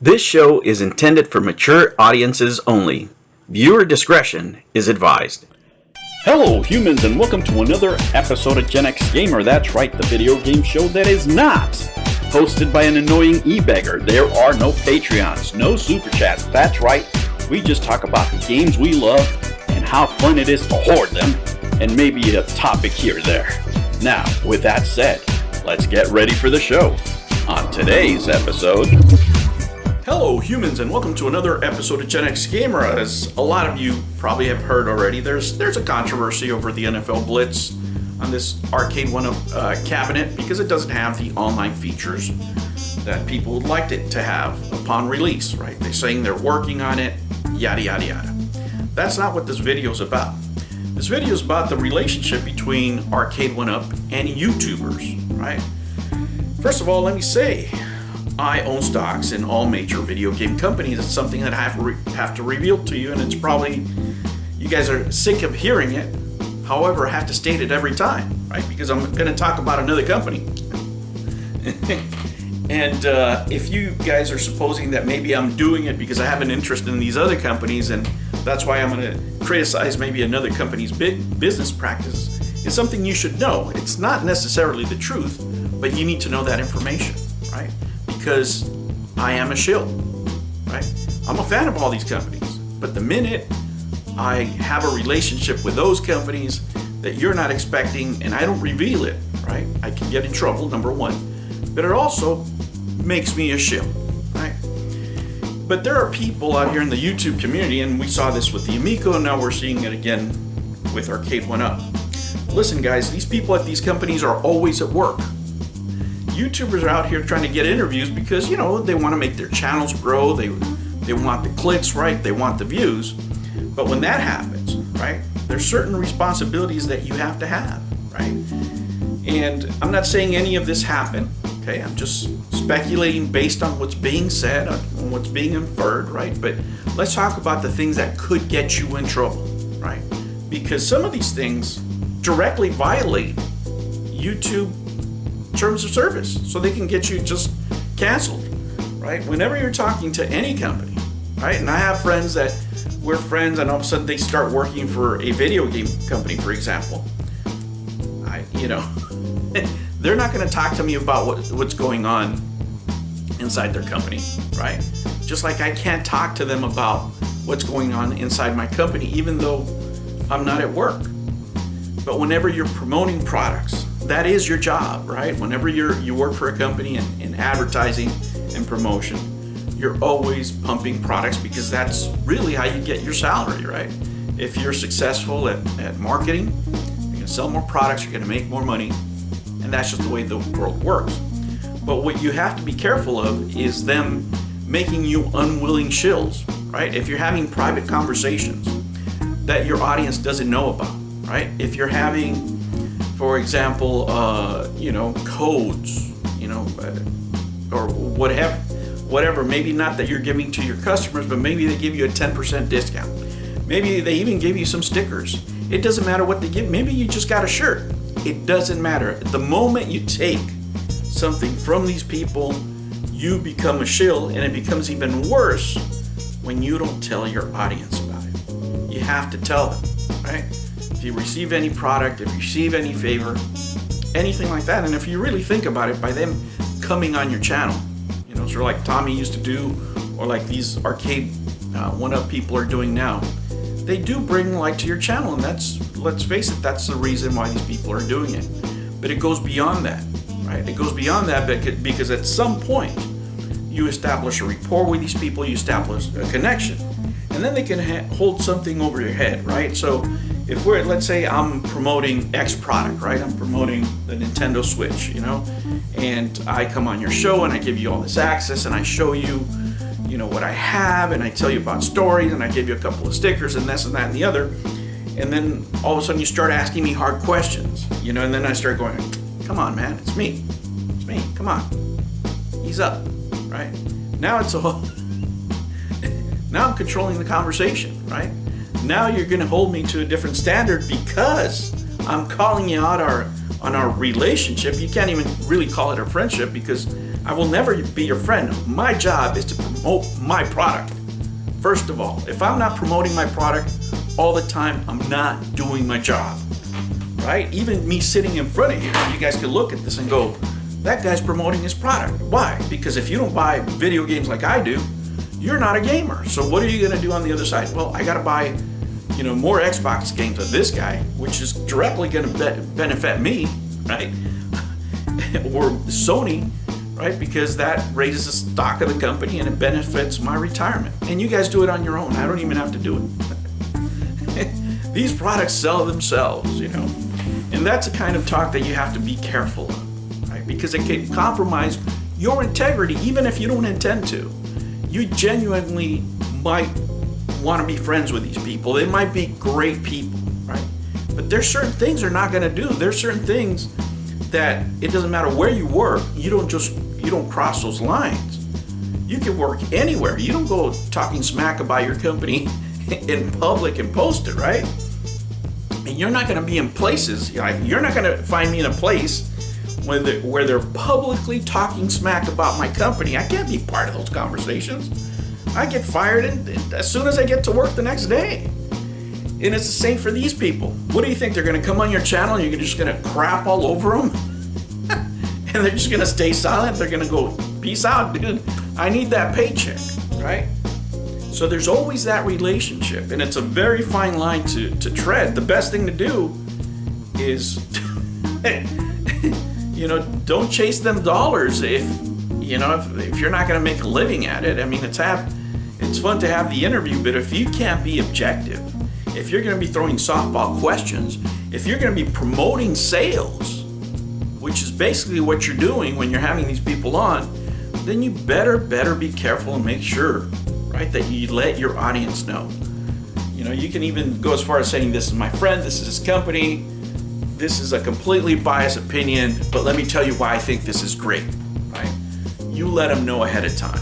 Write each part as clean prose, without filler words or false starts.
This show is intended for mature audiences only. Viewer discretion is advised. Hello humans, and welcome to another episode of Gen X Gamer. That's right, the video game show that is not hosted by an annoying e-beggar. There are no Patreons, no Super Chats. That's right, we just talk about the games we love and how fun it is to hoard them, and maybe a topic here or there. Now, with that said, let's get ready for the show. On today's episode... Hello humans, and welcome to another episode of Gen X Gamer. As a lot of you probably have heard already, there's a controversy over the NFL Blitz on this Arcade 1-Up cabinet because it doesn't have the online features that people would like it to have upon release, right? They're saying they're working on it, yada yada yada. That's not what this video is about. This video is about the relationship between Arcade 1-Up and YouTubers, right? First of all, let me say, I own stocks in all major video game companies. It's something that I have to reveal to you, and it's probably, you guys are sick of hearing it. However, I have to state it every time, right? Because I'm going to talk about another company. And if you guys are supposing that maybe I'm doing it because I have an interest in these other companies, and that's why I'm going to criticize maybe another company's business practice, it's something you should know. It's not necessarily the truth, but you need to know that information, right? Because I am a shill, right? I'm a fan of all these companies, but the minute I have a relationship with those companies that you're not expecting and I don't reveal it, right, I can get in trouble, number one, but it also makes me a shill, right? But there are people out here in the YouTube community, and we saw this with the Amico, and now we're seeing it again with Arcade 1-Up. Listen guys, these people at these companies are always at work. YouTubers are out here trying to get interviews because, you know, they want to make their channels grow, they want the clicks, right, they want the views. But when that happens, right, there's certain responsibilities that you have to have, right? And I'm not saying any of this happened, okay? I'm just speculating based on what's being said, on what's being inferred, right? But let's talk about the things that could get you in trouble, right? Because some of these things directly violate YouTube terms of service, so they can get you just canceled, right? Whenever you're talking to any company, right? And I have friends that we're friends, and all of a sudden they start working for a video game company, for example. They're not going to talk to me about what's going on inside their company, right? Just like I can't talk to them about what's going on inside my company, even though I'm not at work. But whenever you're promoting products, that is your job, right? Whenever you work for a company in advertising and promotion, you're always pumping products because that's really how you get your salary, right? If you're successful at marketing, you're gonna sell more products, you're gonna make more money, and that's just the way the world works. But what you have to be careful of is them making you unwilling shills, right? If you're having private conversations that your audience doesn't know about, right? If you're having, for example, codes, or whatever, maybe not that you're giving to your customers, but maybe they give you a 10% discount. Maybe they even give you some stickers. It doesn't matter what they give. Maybe you just got a shirt. It doesn't matter. The moment you take something from these people, you become a shill, and it becomes even worse when you don't tell your audience about it. You have to tell them, right? If you receive any product, if you receive any favor, anything like that, and if you really think about it, by them coming on your channel, sort of like Tommy used to do, or like these Arcade 1-Up people are doing now, they do bring light to your channel, and let's face it, that's the reason why these people are doing it. But it goes beyond that, right? It goes beyond that because at some point, you establish a rapport with these people, you establish a connection, and then they can hold something over your head, right? So if let's say I'm promoting X product, right? I'm promoting the Nintendo Switch, and I come on your show and I give you all this access and I show you, what I have, and I tell you about stories, and I give you a couple of stickers and this and that and the other. And then all of a sudden you start asking me hard questions, and then I start going, come on, man, it's me, come on, ease up, right? Now now I'm controlling the conversation, right? Now you're going to hold me to a different standard because I'm calling you out on our relationship. You can't even really call it a friendship because I will never be your friend. My job is to promote my product. First of all, if I'm not promoting my product all the time, I'm not doing my job, right? Even me sitting in front of you guys can look at this and go, that guy's promoting his product. Why? Because if you don't buy video games like I do, you're not a gamer. So what are you gonna do on the other side? Well, I gotta buy, more Xbox games of this guy, which is directly gonna benefit me, right? Or Sony, right? Because that raises the stock of the company and it benefits my retirement. And you guys do it on your own. I don't even have to do it. These products sell themselves, And that's the kind of talk that you have to be careful of, right? Because it can compromise your integrity, even if you don't intend to. You genuinely might want to be friends with these people. They might be great people, right? But there's certain things they're not going to do. There's certain things that it doesn't matter where you work, you don't cross those lines. You can work anywhere. You don't go talking smack about your company in public and post it, right? And you're not going to be in places, you're not going to find me in a place where they're publicly talking smack about my company. I can't be part of those conversations. I get fired as soon as I get to work the next day. And it's the same for these people. What do you think? They're going to come on your channel and you're just going to crap all over them? And they're just going to stay silent? They're going to go, peace out, dude. I need that paycheck, right? So there's always that relationship. And it's a very fine line to tread. The best thing to do is, don't chase them dollars if you're not going to make a living at it. I mean, it's fun to have the interview, but if you can't be objective, if you're going to be throwing softball questions, if you're going to be promoting sales, which is basically what you're doing when you're having these people on, then you better be careful and make sure, right, that you let your audience know. You can even go as far as saying, this is my friend, this is his company, this is a completely biased opinion, but let me tell you why I think this is great, right? You let them know ahead of time.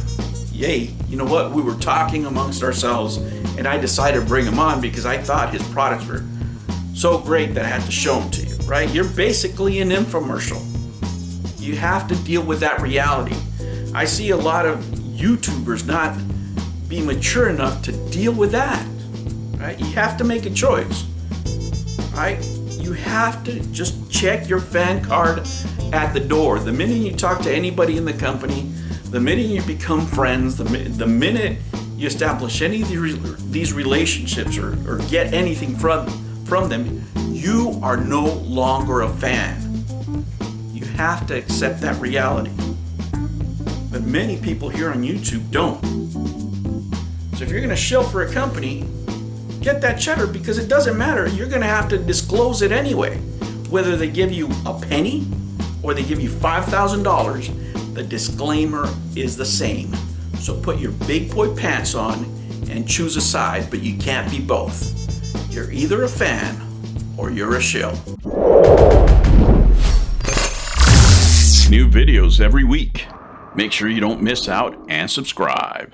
Yay, you know what? We were talking amongst ourselves and I decided to bring him on because I thought his products were so great that I had to show them to you, right? You're basically an infomercial. You have to deal with that reality. I see a lot of YouTubers not be mature enough to deal with that, right? You have to make a choice, right? You have to just check your fan card at the door. The minute you talk to anybody in the company, the minute you become friends, the minute you establish any of these relationships or get anything from them, you are no longer a fan. You have to accept that reality. But many people here on YouTube don't. So if you're going to shill for a company, get that cheddar, because it doesn't matter. You're going to have to disclose it anyway. Whether they give you a penny or they give you $5,000, the disclaimer is the same. So put your big boy pants on and choose a side, but you can't be both. You're either a fan or you're a shill. New videos every week. Make sure you don't miss out and subscribe.